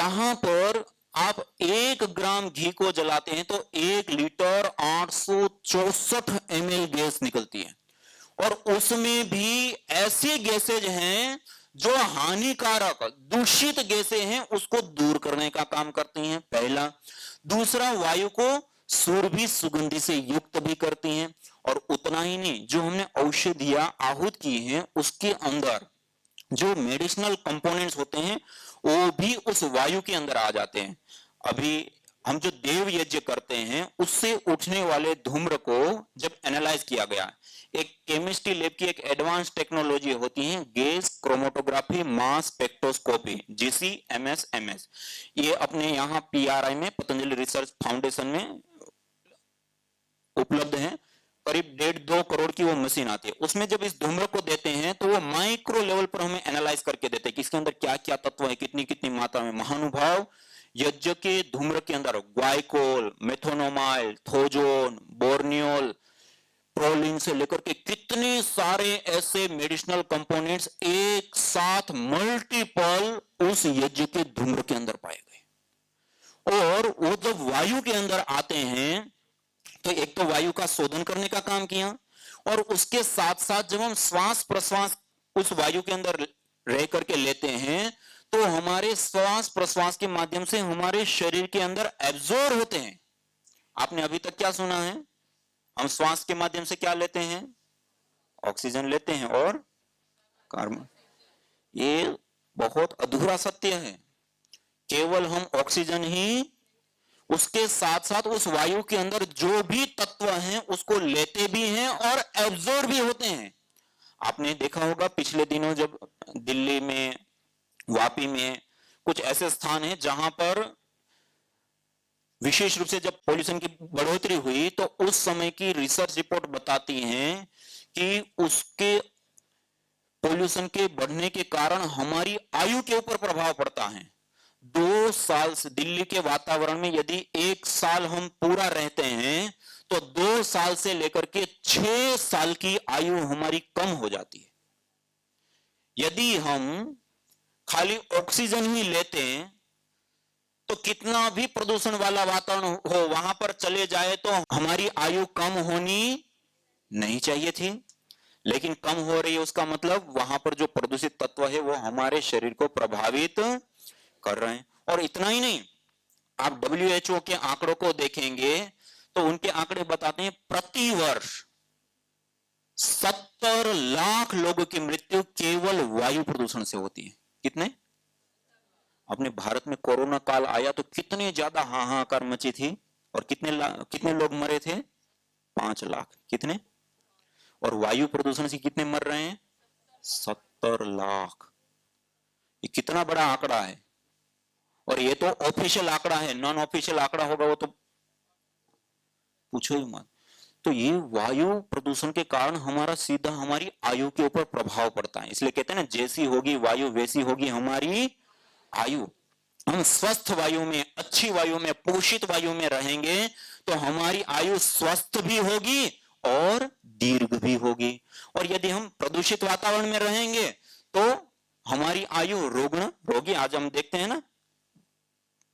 यहां पर आप 1 ग्राम घी को जलाते हैं तो 1 लीटर 864 ml गैस निकलती है, और उसमें भी ऐसी गैसेज हैं जो हानिकारक दूषित गैसें हैं उसको दूर करने का काम करती हैं, पहला। दूसरा, वायु को सुरभि सुगंधि से युक्त भी करती हैं। और उतना ही नहीं, जो हमने औषधियां आहूत की हैं उसके अंदर जो मेडिसिनल कंपोनेंट्स होते हैं वो भी उस वायु के अंदर आ जाते हैं। अभी हम जो देव यज्ञ करते हैं उससे उठने वाले धूम्र को जब एनालाइज किया गया, एक केमिस्ट्री लैब की एक एडवांस टेक्नोलॉजी होती है gas chromatography mass spectroscopy, GCMS, ये अपने यहाँ PRI में पतंजलि रिसर्च फाउंडेशन में उपलब्ध है। करीब 1.5-2 करोड़ की वो मशीन आती है। उसमें जब इस धूम्र को देते हैं तो वो माइक्रो लेवल पर हमें एनालाइज करके देते हैं कि इसके अंदर क्या क्या तत्व है, कितनी कितनी मात्रा में। महानुभाव, यज्ञ के धूम्र के अंदर ग्वाइकोल, मेथोनोमाइल, थोजोन, बोर्नियोल, प्रोलिन से लेकर के कितने सारे ऐसे मेडिसिनल कंपोनेंट्स एक साथ मल्टीपल उस यज्ञ के धूम्र के अंदर पाए गए। और वो जब वायु के अंदर आते हैं तो एक तो वायु का शोधन करने का काम किया, और उसके साथ साथ जब हम श्वास प्रश्वास उस वायु के अंदर रह करके लेते हैं तो हमारे श्वास प्रश्वास के माध्यम से हमारे शरीर के अंदर एब्जॉर्ब होते हैं। आपने अभी तक क्या सुना है? हम श्वास के माध्यम से क्या लेते हैं? ऑक्सीजन लेते हैं और कार्बन। ये बहुत अधूरा सत्य है। केवल हम ऑक्सीजन ही, उसके साथ साथ उस वायु के अंदर जो भी तत्व हैं उसको लेते भी हैं और एब्जॉर्ब भी होते हैं। आपने देखा होगा पिछले दिनों जब दिल्ली में, वापी में कुछ ऐसे स्थान हैं जहां पर विशेष रूप से जब पॉल्यूशन की बढ़ोतरी हुई तो उस समय की रिसर्च रिपोर्ट बताती है कि उसके पॉल्यूशन के बढ़ने के कारण हमारी आयु के ऊपर प्रभाव पड़ता है। 2 साल से दिल्ली के वातावरण में यदि 1 साल हम पूरा रहते हैं तो 2 साल से लेकर के 6 साल की आयु हमारी कम हो जाती है। यदि हम खाली ऑक्सीजन ही लेते हैं तो कितना भी प्रदूषण वाला वातावरण हो वहां पर चले जाए तो हमारी आयु कम होनी नहीं चाहिए थी, लेकिन कम हो रही है। उसका मतलब वहां पर जो प्रदूषित तत्व है वो हमारे शरीर को प्रभावित कर रहे हैं। और इतना ही नहीं, आप WHO के आंकड़ों को देखेंगे तो उनके आंकड़े बताते हैं प्रति वर्ष 70 लाख लोगों की मृत्यु केवल वायु प्रदूषण से होती है। कितने? अपने भारत में कोरोना काल आया तो कितने ज्यादा हाहाकार मची थी, और कितने लोग मरे थे? 5 लाख। कितने? और वायु प्रदूषण से कितने मर रहे हैं? 70 लाख। ये कितना बड़ा आंकड़ा है। और ये तो ऑफिशियल आंकड़ा है, नॉन ऑफिशियल आंकड़ा होगा वो तो पूछो ही मत। तो ये वायु प्रदूषण के कारण हमारा सीधा हमारी आयु के ऊपर प्रभाव पड़ता है। इसलिए कहते हैं ना, जैसी होगी वायु वैसी होगी हमारी आयु। हम स्वस्थ वायु में, अच्छी वायु में, पोषित वायु में रहेंगे तो हमारी आयु स्वस्थ भी होगी और दीर्घ भी होगी। और यदि हम प्रदूषित वातावरण में रहेंगे तो हमारी आयु रोगी। आज हम देखते हैं ना,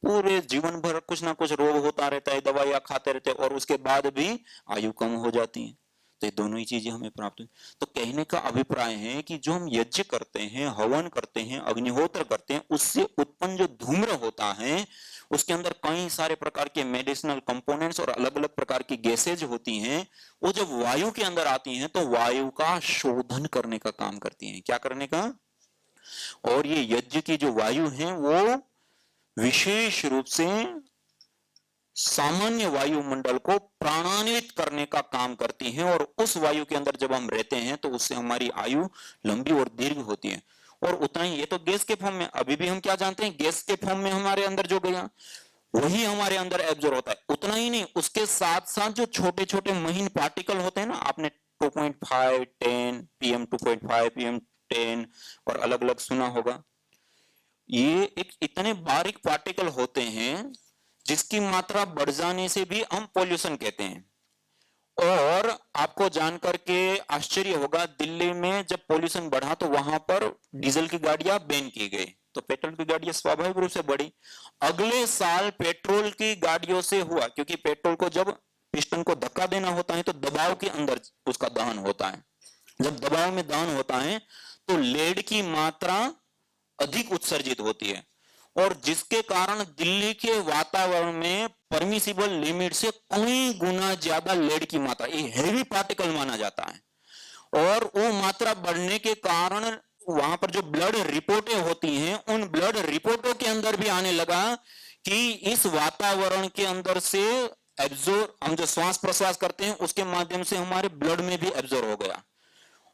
पूरे जीवन भर कुछ ना कुछ रोग होता रहता है, दवाइयां खाते रहते हैं और उसके बाद भी आयु कम हो जाती है। तो ये दोनों ही चीजें हमें प्राप्त हुई। तो कहने का अभिप्राय है कि जो हम यज्ञ करते हैं, हवन करते हैं, अग्निहोत्र करते हैं, उससे उत्पन्न जो धूम्र होता है उसके अंदर कई सारे प्रकार के मेडिसिनल कंपोनेंट्स और अलग अलग प्रकार की गैसेज होती हैं। वो जब वायु के अंदर आती हैं तो वायु का शोधन करने का काम करती हैं। क्या करने का? और ये यज्ञ की जो वायु है वो विशेष रूप से सामान्य वायुमंडल को प्राणान्वित करने का काम करती हैं, और उस वायु के अंदर जब हम रहते हैं तो उससे हमारी आयु लंबी और दीर्घ होती है। और उतना ही, ये तो गैस के फॉर्म में, अभी भी हम क्या जानते हैं, गैस के फॉर्म में हमारे अंदर जो गया वही हमारे अंदर एब्जॉर्ब होता है। उतना ही नहीं, उसके साथ साथ जो छोटे छोटे महीन पार्टिकल होते हैं ना, आपने 2.5, 10, PM 2.5, PM 10 और अलग अलग सुना होगा। ये एक इतने बारीक पार्टिकल होते हैं जिसकी मात्रा बढ़ जाने से भी हम पॉल्यूशन कहते हैं। और आपको जानकर के आश्चर्य होगा, दिल्ली में जब पॉल्यूशन बढ़ा तो वहां पर डीजल की गाड़ियां बैन की गई। तो पेट्रोल की गाड़ियां स्वाभाविक रूप से बढ़ी। अगले साल पेट्रोल की गाड़ियों से हुआ, क्योंकि पेट्रोल को जब पिस्टन को धक्का देना होता है तो दबाव के अंदर उसका दहन होता है। जब दबाव में दहन होता है तो लेड की मात्रा अधिक उत्सर्जित होती है, और जिसके कारण दिल्ली के वातावरण में परमिसिबल लिमिट से कई गुना ज्यादा लेड की मात्रा, ये हेवी पार्टिकल माना जाता है, और वो मात्रा बढ़ने के कारण वहां पर जो ब्लड रिपोर्टें होती हैं, उन ब्लड रिपोर्टों के अंदर भी आने लगा कि इस वातावरण के अंदर से एब्जॉर्ब, हम जो श्वास प्रश्वास करते हैं उसके माध्यम से हमारे ब्लड में भी एब्जॉर्ब हो गया,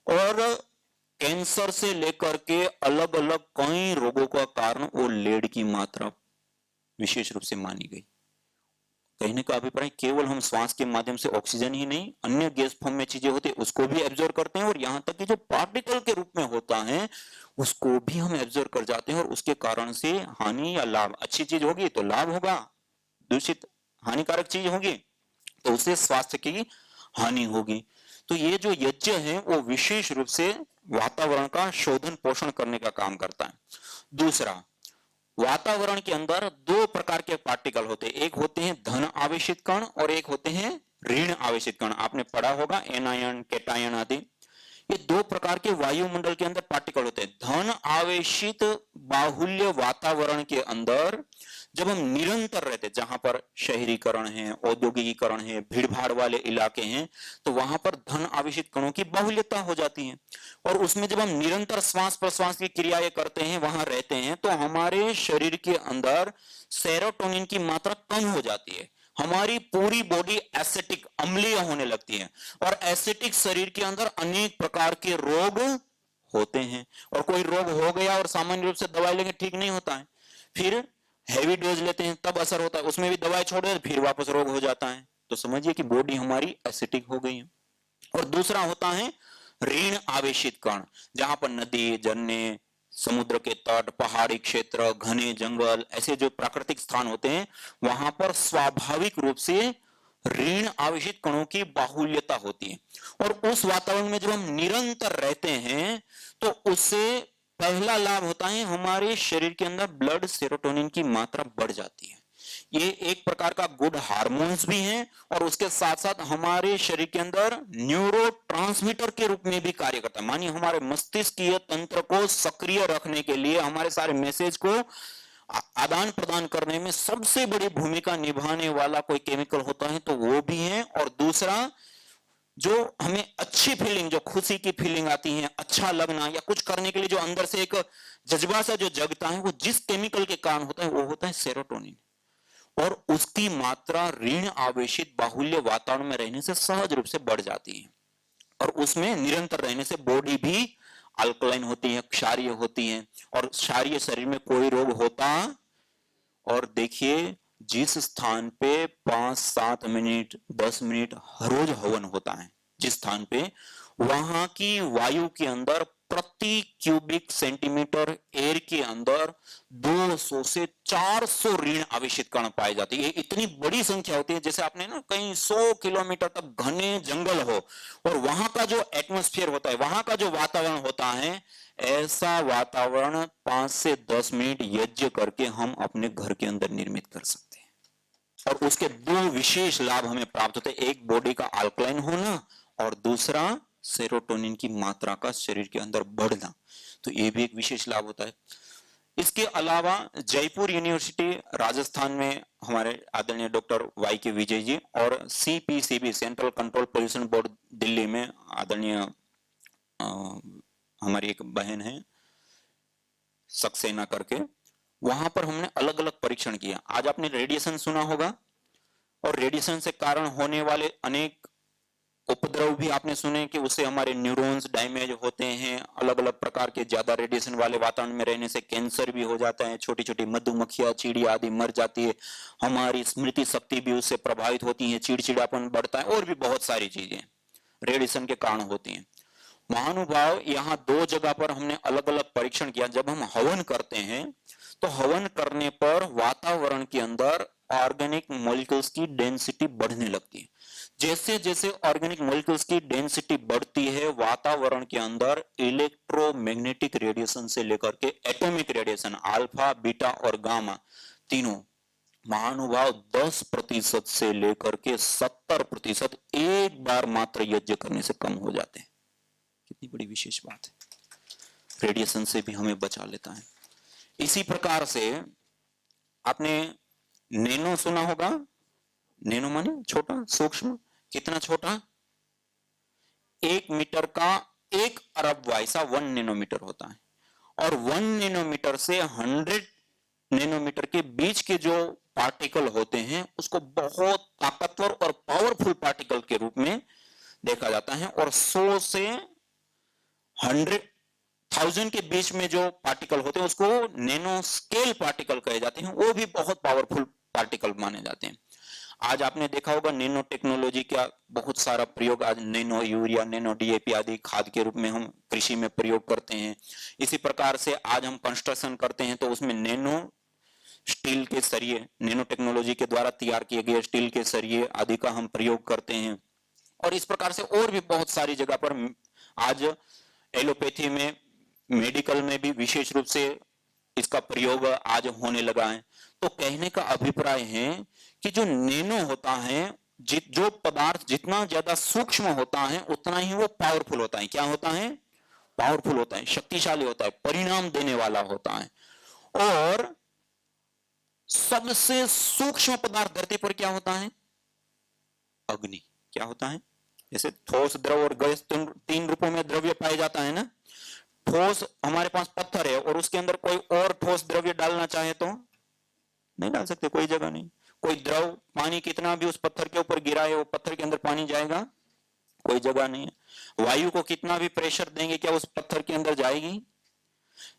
और कैंसर से लेकर के अलग अलग कई रोगों का कारण वो लेड की मात्रा विशेष रूप से मानी गई। कहने का अभिप्राय, केवल हम श्वास के माध्यम से ऑक्सीजन ही नहीं, अन्य गैस फॉर्म में चीजें होती है उसको भी एब्जॉर्ब करते हैं, और यहां तक कि जो पार्टिकल के रूप में होता है उसको भी हम एब्जॉर्ब कर जाते हैं, और उसके कारण से हानि या लाभ, अच्छी चीज होगी तो लाभ होगा, दूषित हानिकारक चीज होगी तो उससे स्वास्थ्य की हानि होगी। तो ये जो यज्ञ है वो विशेष रूप से वातावरण का शोधन पोषण करने का काम करता है। दूसरा, वातावरण के अंदर दो प्रकार के पार्टिकल होते हैं, एक होते हैं धन आवेशित कण और एक होते हैं ऋण आवेशित कण। आपने पढ़ा होगा एनायन, कैटायन आदि। ये दो प्रकार के वायुमंडल के अंदर पार्टिकल होते हैं। धन आवेशित बाहुल्य वातावरण के अंदर जब हम निरंतर रहते, जहां पर शहरीकरण है, औद्योगिकीकरण है, भीड़भाड़ वाले इलाके हैं, तो वहां पर धन आवेशित कणों की बाहुल्यता हो जाती है, और उसमें जब हम निरंतर श्वास प्रश्वास की क्रियाएं करते हैं, वहां रहते हैं, तो हमारे शरीर के अंदर सेरोटोनिन की मात्रा कम हो जाती है, हमारी पूरी बॉडी एसिटिक, अम्लीय होने लगती है, और एसिटिक शरीर के अंदर अनेक प्रकार के रोग होते हैं। और कोई रोग हो गया और सामान्य रूप से दवाई लेके ठीक नहीं होता है, फिर हैवी डोज लेते हैं तब असर होता है, उसमें भी दवाई छोड़े फिर वापस रोग हो जाता है। तो समझिए कि बॉडी हमारी एसिटिक हो गई है। और दूसरा होता है ऋण आवेशित कण, जहां पर नदी, झरने, समुद्र के तट, पहाड़ी क्षेत्र, घने जंगल, ऐसे जो प्राकृतिक स्थान होते हैं, वहां पर स्वाभाविक रूप से ऋण आवेशित कणों की बाहुल्यता होती है। और उस वातावरण में जब हम निरंतर रहते हैं तो उससे पहला लाभ होता है, हमारे शरीर के अंदर ब्लड सेरोटोनिन की मात्रा बढ़ जाती है। ये एक प्रकार का गुड हार्मोन्स भी हैं, और उसके साथ साथ हमारे शरीर के अंदर न्यूरोट्रांसमीटर के रूप में भी कार्य करता है। मानिए हमारे मस्तिष्कीय तंत्र को सक्रिय रखने के लिए, हमारे सारे मैसेज को आदान प्रदान करने में सबसे बड़ी भूमिका निभाने वाला कोई केमिकल होता है तो वो भी है। और दूसरा, जो हमें अच्छी फीलिंग, जो खुशी की फीलिंग आती है, अच्छा लगना या कुछ करने के लिए जो अंदर से एक जज्बा सा जो जगता है, वो जिस केमिकल के कारण होता है वो होता है सेरोटोनिन, और उसकी मात्रा ऋण आवेशित बाहुल्य वातावरण में रहने से सहज रूप से बढ़ जाती है, और उसमें निरंतर रहने से बॉडी भी अल्कलाइन होती है, क्षारीय होती है, और क्षारीय शरीर में कोई रोग होता। और देखिए, जिस स्थान पे 5-7 मिनट 10 मिनट हर रोज हवन होता है, जिस स्थान पे, वहां की वायु के अंदर प्रति क्यूबिक सेंटीमीटर एयर के अंदर 200 से 400 ऋण आवेशित कण पाए जाते हैं। ये इतनी बड़ी संख्या होती है, जैसे आपने ना कहीं 100 किलोमीटर तक घने जंगल हो और वहां का जो एटमॉस्फेयर होता है, वहां का जो वातावरण होता है, ऐसा वातावरण 5 से 10 मिनट यज्ञ करके हम अपने घर के अंदर निर्मित कर सकते हैं। और उसके दो विशेष लाभ हमें प्राप्त होते हैं, एक बॉडी का अल्कलाइन होना और दूसरा सेरोटोनिन की मात्रा का शरीर के अंदर बढ़ना। तो ये भी एक विशेष लाभ होता है। इसके अलावा जयपुर यूनिवर्सिटी राजस्थान में हमारे आदरणीय डॉक्टर वाई के विजय जी, और CPCB central control pollution board Delhi में आदरणीय हमारी एक बहन है सक्सेना करके, वहां पर हमने अलग अलग परीक्षण किया। आज आपने रेडिएशन सुना होगा, और रेडिएशन से कारण होने वाले अनेक उपद्रव भी आपने सुने कि उससे हमारे न्यूरॉन्स डैमेज होते हैं, अलग अलग प्रकार के ज्यादा रेडिएशन वाले वातावरण में रहने से कैंसर भी हो जाता है, छोटी छोटी मधुमक्खियां, चिड़िया आदि मर जाती है, हमारी स्मृति शक्ति भी उससे प्रभावित होती है, चिड़चिड़ापन बढ़ता है, और भी बहुत सारी चीजें रेडिएशन के कारण होती हैं। महानुभाव, यहाँ दो जगह पर हमने अलग अलग परीक्षण किया। जब हम हवन करते हैं तो हवन करने पर वातावरण के अंदर ऑर्गेनिक मॉलिक्यूल्स की डेंसिटी बढ़ने लगती है। जैसे जैसे ऑर्गेनिक मॉलिक्यूल्स की डेंसिटी बढ़ती है, वातावरण के अंदर इलेक्ट्रोमैग्नेटिक रेडिएशन से लेकर के एटॉमिक रेडिएशन अल्फा, बीटा और गामा तीनों, महानुभाव 10% से लेकर के 70% एक बार मात्र यज्ञ करने से कम हो जाते हैं। कितनी बड़ी विशेष बात है, रेडिएशन से भी हमें बचा लेता है। इसी प्रकार से आपने नैनो सुना होगा, नैनो माने छोटा, सूक्ष्म। कितना छोटा? 1 मीटर का 1 अरब वाइसा 1 नैनोमीटर होता है, और 1 नैनोमीटर से 100 नैनोमीटर के बीच के जो पार्टिकल होते हैं उसको बहुत ताकतवर और पावरफुल पार्टिकल के रूप में देखा जाता है, और 100 से 100,000 के बीच में जो पार्टिकल होते हैं उसको नैनो स्केल पार्टिकल कहे जाते हैं, वो भी बहुत पावरफुल पार्टिकल माने जाते हैं। आज आपने देखा होगा नैनो टेक्नोलॉजी का बहुत सारा प्रयोग, आज नैनो यूरिया, नैनो डीएपी आदि खाद के रूप में हम कृषि में प्रयोग करते हैं। इसी प्रकार से आज हम कंस्ट्रक्शन करते हैं तो उसमें नैनो स्टील के सरिये, नैनो टेक्नोलॉजी के द्वारा तैयार किए गए स्टील के सरिये आदि का हम प्रयोग करते हैं। और इस प्रकार से और भी बहुत सारी जगह पर आज एलोपैथी में, मेडिकल में भी विशेष रूप से इसका प्रयोग आज होने लगा है। तो कहने का अभिप्राय है कि जो नैनो होता है, जो पदार्थ जितना ज्यादा सूक्ष्म होता है उतना ही वो पावरफुल होता है। क्या होता है? पावरफुल होता है, शक्तिशाली होता है, परिणाम देने वाला होता है। और सबसे सूक्ष्म पदार्थ धरती पर क्या होता है? अग्नि। क्या होता है? जैसे ठोस, द्रव और गैस तीन रूपों में द्रव्य पाया जाता है ना। ठोस, हमारे पास पत्थर है और उसके अंदर कोई और ठोस द्रव्य डालना चाहे तो नहीं डाल सकते, कोई जगह नहीं। कोई द्रव, पानी कितना भी उस पत्थर के ऊपर गिरा है, वो पत्थर के अंदर पानी जाएगा? कोई जगह नहीं है। वायु को कितना भी प्रेशर देंगे, क्या उस पत्थर के अंदर जाएगी?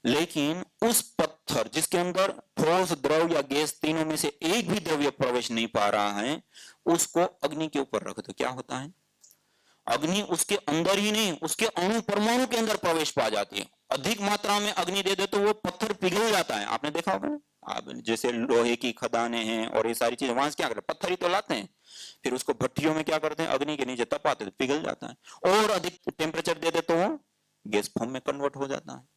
लेकिन उस पत्थर जिसके अंदर ठोस, द्रव या गैस तीनों में से एक भी द्रव्य प्रवेश नहीं पा रहा है, उसको अग्नि के ऊपर रख दो, क्या होता है? अग्नि उसके अंदर ही नहीं, उसके अणु परमाणु के अंदर प्रवेश पा जाती है। अधिक मात्रा में अग्नि दे दे तो वो पत्थर पिघल जाता है। आपने देखा होगा, आप जैसे लोहे की खदानें हैं और ये सारी चीजें, वहां से क्या करते हैं? पत्थर ही तो लाते हैं, फिर उसको भट्टियों में क्या करते हैं? अग्नि के नीचे तपाते, पिघल जाता है। और अधिक टेम्परेचर दे दे तो वो गैस फॉर्म में कन्वर्ट हो जाता है।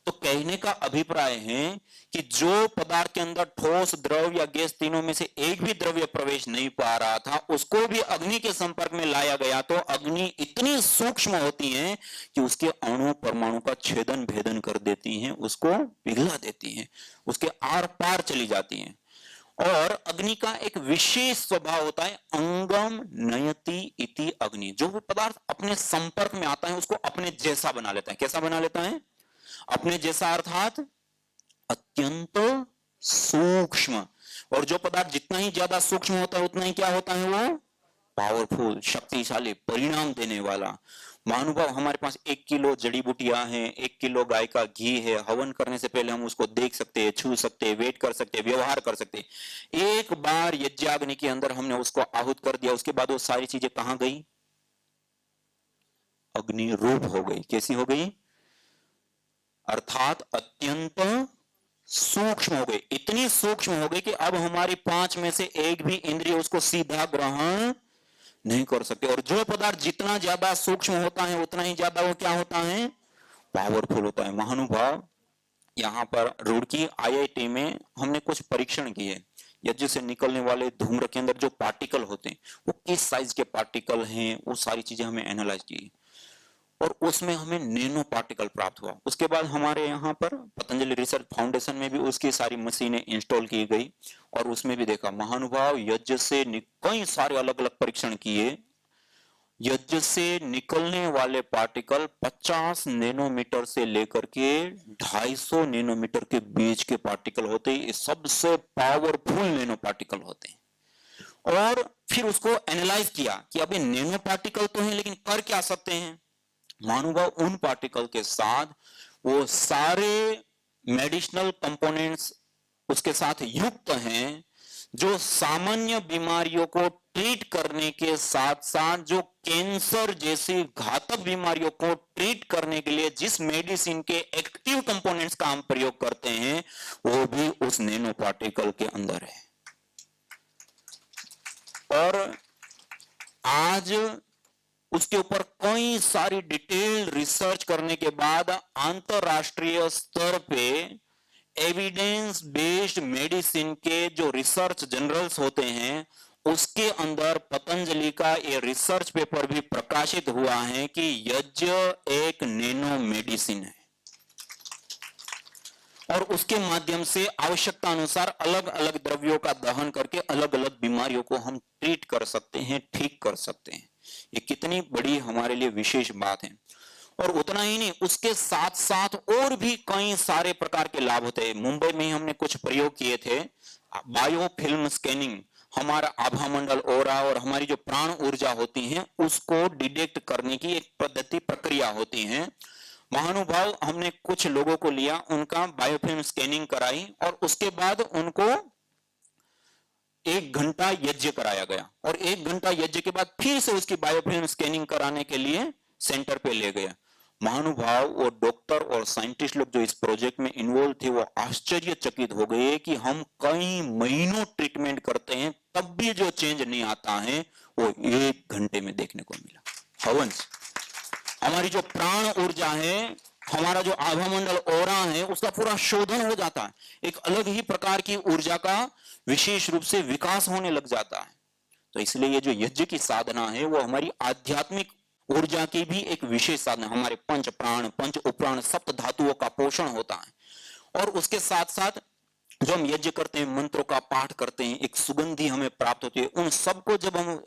तो कहने का अभिप्राय है कि जो पदार्थ के अंदर ठोस, द्रव या गैस तीनों में से एक भी द्रव्य प्रवेश नहीं पा रहा था, उसको भी अग्नि के संपर्क में लाया गया तो अग्नि इतनी सूक्ष्म होती है कि उसके अणु परमाणु का छेदन भेदन कर देती हैं, उसको पिघला देती हैं, उसके आर पार चली जाती हैं। और अग्नि का एक विशेष स्वभाव होता है, अंगम नयति इति अग्नि। जो भी पदार्थ अपने संपर्क में आता है उसको अपने जैसा बना लेता है। कैसा बना लेता है? अपने जैसा, अर्थात अत्यंत सूक्ष्म। और जो पदार्थ जितना ही ज्यादा सूक्ष्म होता है उतना ही क्या होता है? वो पावरफुल, शक्तिशाली, परिणाम देने वाला। महानुभाव, हमारे पास 1 किलो जड़ी बूटियां हैं, 1 किलो गाय का घी है। हवन करने से पहले हम उसको देख सकते हैं, छू सकते हैं, वेट कर सकते हैं, व्यवहार कर सकते हैं। एक बार यज्ञाग्नि के अंदर हमने उसको आहूत कर दिया, उसके बाद वो सारी चीजें कहां गई? अग्नि रूप हो गई। कैसी हो गई? अर्थात अत्यंत सूक्ष्म हो गई। इतनी सूक्ष्म हो गई कि अब हमारी 5 में से एक भी इंद्रिय उसको सीधा ग्रहण नहीं कर सकते। और जो पदार्थ जितना ज्यादा सूक्ष्म होता है उतना ही ज्यादा वो क्या होता है? पावरफुल होता है। महानुभाव, यहां पर रुड़की आईआईटी में हमने कुछ परीक्षण किए। यज्ञ से निकलने वाले धूम्र के अंदर जो पार्टिकल होते हैं वो किस साइज के पार्टिकल हैं, वो सारी चीजें हमें एनालाइज की और उसमें हमें नैनो पार्टिकल प्राप्त हुआ। उसके बाद हमारे यहाँ पर पतंजलि रिसर्च फाउंडेशन में भी उसकी सारी मशीनें इंस्टॉल की गई और उसमें भी देखा। महानुभाव, यज्ञ से कई सारे अलग अलग परीक्षण किए। यज्ञ से निकलने वाले पार्टिकल 50 नैनोमीटर से लेकर के 250 नैनोमीटर के बीच के पार्टिकल होते हैं। ये सबसे पावरफुल नैनो पार्टिकल होते हैं। और फिर उसको एनालाइज किया कि अभी नैनो पार्टिकल तो है लेकिन कर क्या सकते हैं। महानुभाव, उन पार्टिकल के साथ वो सारे मेडिसिनल कंपोनेंट्स उसके साथ युक्त हैं जो सामान्य बीमारियों को ट्रीट करने के साथ साथ जो कैंसर जैसी घातक बीमारियों को ट्रीट करने के लिए जिस मेडिसिन के एक्टिव कंपोनेंट्स का हम प्रयोग करते हैं वो भी उस नैनो पार्टिकल के अंदर है। और आज उसके ऊपर कई सारी डिटेल रिसर्च करने के बाद अंतरराष्ट्रीय स्तर पे एविडेंस बेस्ड मेडिसिन के जो रिसर्च जर्नल्स होते हैं उसके अंदर पतंजलि का ये रिसर्च पेपर भी प्रकाशित हुआ है कि यज्ञ एक नैनो मेडिसिन है और उसके माध्यम से आवश्यकता अनुसार अलग अलग द्रव्यों का दहन करके अलग अलग बीमारियों को हम ट्रीट कर सकते हैं, ठीक कर सकते हैं। ये कितनी बड़ी हमारे लिए विशेष बात है। और उतना ही नहीं, उसके साथ साथ और भी कई सारे प्रकार के लाभ होते हैं। मुंबई में ही हमने कुछ प्रयोग किए थे, बायोफिल्म स्कैनिंग, हमारा आभा मंडल ओरा और हमारी जो प्राण ऊर्जा होती है उसको डिटेक्ट करने की एक पद्धति प्रक्रिया होती है। महानुभाव हमने कुछ लोगों को लिया, उनका बायोफिल्म स्कैनिंग कराई और उसके बाद उनको 1 घंटा यज्ञ कराया गया और 1 घंटा यज्ञ के बाद फिर से उसकी बायोफिल्म स्कैनिंग कराने के लिए सेंटर पे ले गया। महानुभाव और डॉक्टर और साइंटिस्ट लोग जो इस प्रोजेक्ट में इन्वॉल्व थे वो आश्चर्यचकित हो गए कि हम कई महीनों ट्रीटमेंट करते हैं तब भी जो चेंज नहीं आता है वो 1 घंटे में देखने को मिला। हवंस, हमारी जो प्राण ऊर्जा है, हमारा जो आभा मंडल ओरा है, उसका पूरा शोधन हो जाता है, एक अलग ही प्रकार की ऊर्जा का विशेष रूप से विकास होने लग जाता है। तो इसलिए ये जो यज्ञ की साधना है वो हमारी आध्यात्मिक ऊर्जा की भी एक विशेष साधना, हमारे पंच प्राण पंच उपप्राण सप्त धातुओं का पोषण होता है। और उसके साथ साथ जो हम यज्ञ करते हैं, मंत्रों का पाठ करते हैं, एक सुगंधी हमें प्राप्त होती है। उन सबको जब हम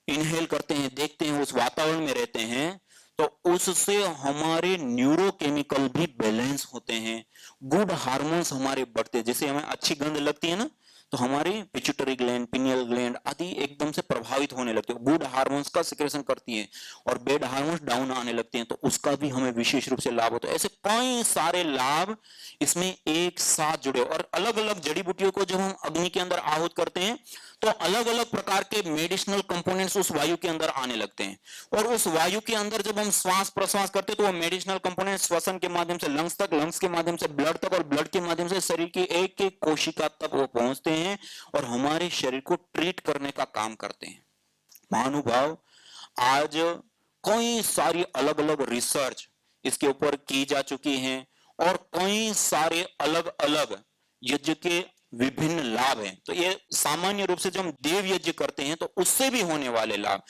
इनहेल करते हैं, देखते हैं, उस वातावरण में रहते हैं तो उससे हमारे न्यूरोकेमिकल भी बैलेंस होते हैं, गुड हार्मोन्स हमारे बढ़ते हैं। जैसे हमें अच्छी गंध लगती है ना तो हमारे पिट्यूटरी ग्लैंड, पिनियल ग्लैंड आदि एकदम से प्रभावित होने लगते हैं, गुड हार्मोन्स का सिक्रेशन करती है और बैड हार्मोन्स डाउन आने लगते हैं तो उसका भी हमें विशेष रूप से लाभ होता है। ऐसे कई सारे लाभ इसमें एक साथ जुड़े। और अलग अलग जड़ी बूटियों को जब हम अग्नि के अंदर आहूत करते हैं तो अलग अलग प्रकार के मेडिसिनल कंपोनेंट्स उस वायु के अंदर आने लगते हैं और उस वायु के अंदर जब हम श्वास प्रश्वास करते हैं तो वो मेडिसिनल कंपोनेंट श्वसन के माध्यम से लंग्स तक, लंग्स के माध्यम से ब्लड तक और ब्लड के माध्यम से शरीर की एक एक कोशिका तक वो पहुंचते हैं और हमारे शरीर को ट्रीट करने का काम करते हैं। महानुभाव, आज कई सारी अलग अलग रिसर्च इसके ऊपर की जा चुकी है और कई सारे अलग अलग यज्ञ के विभिन्न लाभ हैं। तो ये सामान्य रूप से जब हम देव यज्ञ करते हैं तो उससे भी होने वाले लाभ,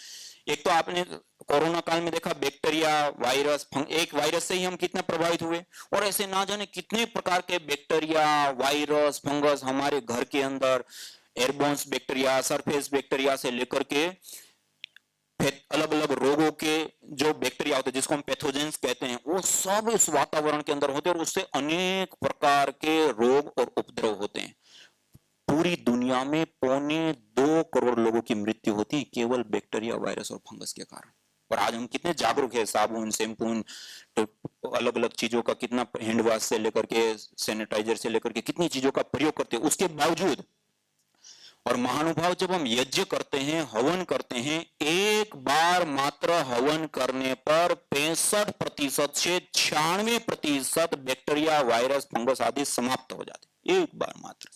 एक तो आपने कोरोना काल में देखा बैक्टीरिया, वायरस, एक वायरस से ही हम कितने प्रभावित हुए और ऐसे ना जाने कितने प्रकार के बैक्टीरिया, वायरस, फंगस हमारे घर के अंदर, एयरबोन्स बैक्टीरिया, सरफेस बैक्टीरिया से लेकर के अलग अलग रोगों के जो बैक्टीरिया होते हैं जिसको हम पैथोजेंस कहते हैं वो सब इस वातावरण के अंदर होते हैं और उससे अनेक प्रकार के रोग और उपद्रव होते हैं। पूरी दुनिया में 2.25 करोड़ लोगों की मृत्यु होती है केवल बैक्टीरिया, वायरस और फंगस के कारण। और आज हम कितने जागरूक है, साबुन, शैम्पू, तो अलग अलग चीजों का कितना, हैंड वॉश से लेकर के सैनिटाइजर से लेकर के कितनी चीजों का प्रयोग करते हैं उसके बावजूद। और महानुभाव, जब हम यज्ञ करते हैं, हवन करते हैं, एक बार मात्र हवन करने पर 65% से 96% बैक्टीरिया, वायरस, फंगस आदि समाप्त हो जाते हैं, एक बार मात्र।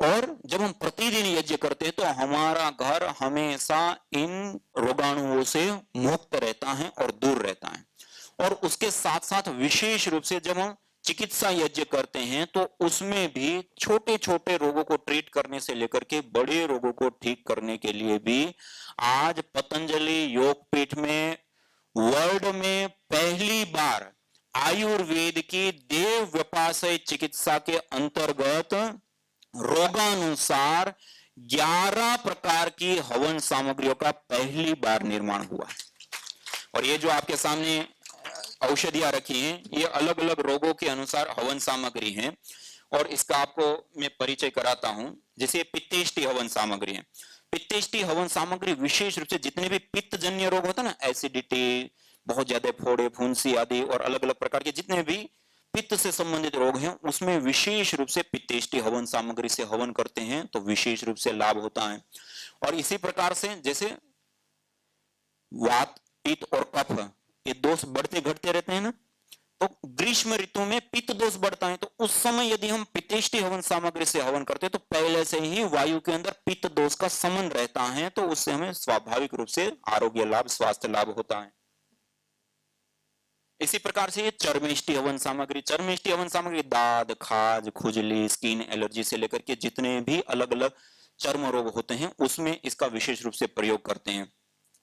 और जब हम प्रतिदिन यज्ञ करते हैं तो हमारा घर हमेशा इन रोगाणुओं से मुक्त रहता है और दूर रहता है। और उसके साथ साथ विशेष रूप से जब हम चिकित्सा यज्ञ करते हैं तो उसमें भी छोटे छोटे रोगों को ट्रीट करने से लेकर के बड़े रोगों को ठीक करने के लिए भी आज पतंजलि योगपीठ में वर्ल्ड में पहली बार आयुर्वेद की देव व्यापाशय चिकित्सा के अंतर्गत रोगानुसार 11 प्रकार की हवन सामग्रियों का पहली बार निर्माण हुआ है। और ये जो आपके सामने औषधियां रखी हैं ये अलग अलग रोगों के अनुसार हवन सामग्री हैं और इसका आपको मैं परिचय कराता हूं। जैसे पित्तेष्टि हवन सामग्री है। पित्तेष्टि हवन सामग्री विशेष रूप से जितने भी पित्तजन्य रोग होते हैं ना, एसिडिटी, बहुत ज्यादा फोड़े, फुंसी आदि और अलग अलग प्रकार के जितने भी पित्त से संबंधित रोग हैं उसमें विशेष रूप से पित्तेष्टि हवन सामग्री से हवन करते हैं तो विशेष रूप से लाभ होता है। और इसी प्रकार से जैसे वात पित्त और कफ ये दोष बढ़ते घटते रहते हैं ना, तो ग्रीष्म ऋतु में पित्त दोष बढ़ता है, तो उस समय यदि हम पित्तेष्टि हवन सामग्री से हवन करते हैं तो पहले से ही वायु के अंदर पित्त दोष का समन रहता है, तो उससे हमें स्वाभाविक रूप से आरोग्य लाभ स्वास्थ्य लाभ होता है। इसी प्रकार से ये चर्मेष्टि हवन सामग्री दाद खाज खुजली स्किन एलर्जी से लेकर के जितने भी अलग अलग चर्म रोग होते हैं उसमें इसका विशेष रूप से प्रयोग करते हैं।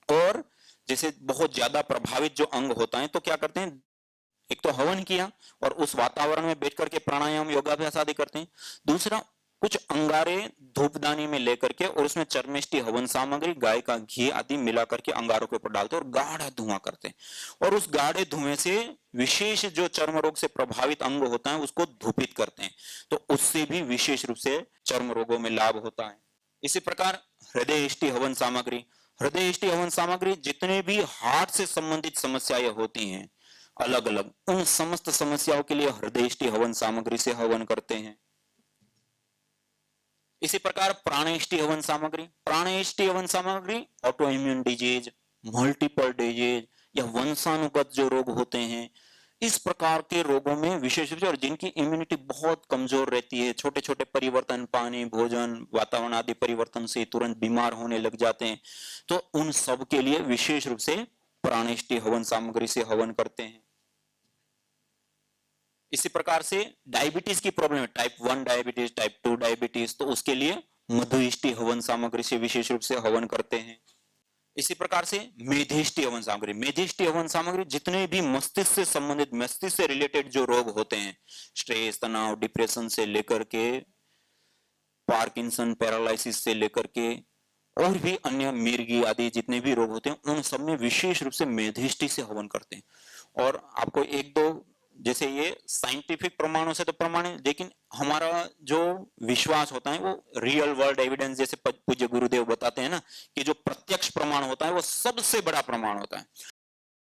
और जैसे बहुत ज्यादा प्रभावित जो अंग होता है तो क्या करते हैं, एक तो हवन किया और उस वातावरण में बैठ करके प्राणायाम योगाभ्यास आदि करते हैं, दूसरा कुछ अंगारे धूपदानी में लेकर के और उसमें चर्मेष्टि हवन सामग्री गाय का घी आदि मिला करके अंगारों के ऊपर डालते हैं और गाढ़ा धुआं करते हैं, और उस गाढ़े धुएं से विशेष जो चर्म रोग से प्रभावित अंग होता है उसको धूपित करते हैं, तो उससे भी विशेष रूप से चर्म रोगों में लाभ होता है। इसी प्रकार हृदयष्टि हवन सामग्री जितने भी हार्ट से संबंधित समस्याएं होती हैं अलग अलग, उन समस्त समस्याओं के लिए हृदयष्टि हवन सामग्री से हवन करते हैं। इसी प्रकार प्राणेष्टि हवन सामग्री auto immune disease, multiple disease या वंशानुगत जो रोग होते हैं, इस प्रकार के रोगों में विशेष रूप से, और जिनकी इम्यूनिटी बहुत कमजोर रहती है, छोटे छोटे परिवर्तन पानी भोजन वातावरण आदि परिवर्तन से तुरंत बीमार होने लग जाते हैं, तो उन सब के लिए विशेष रूप से प्राणेष्टि हवन सामग्री से हवन करते हैं। इसी प्रकार से डायबिटीज की प्रॉब्लम है, टाइप 1 डायबिटीज टाइप 2 डायबिटीज, तो उसके लिए मधुइष्टि हवन सामग्री से विशेष रूप से हवन करते हैं। इसी प्रकार से मेधिष्टि हवन सामग्री जितने भी मस्तिष्क से संबंधित मस्तिष्क से रिलेटेड जो रोग होते हैं, स्ट्रेस तनाव डिप्रेशन से लेकर के पार्किंसन पैरालिसिस से लेकर के और भी अन्य मिर्गी आदि जितने भी रोग होते हैं उन सब में विशेष रूप से मेधिष्टि से हवन करते हैं। और आपको एक दो जैसे ये साइंटिफिक प्रमाणों से तो प्रमाण है, लेकिन हमारा जो विश्वास होता है वो रियल वर्ल्ड एविडेंस, जैसे पूज्य गुरुदेव बताते हैं ना कि जो प्रत्यक्ष प्रमाण होता है वो सबसे बड़ा प्रमाण होता है।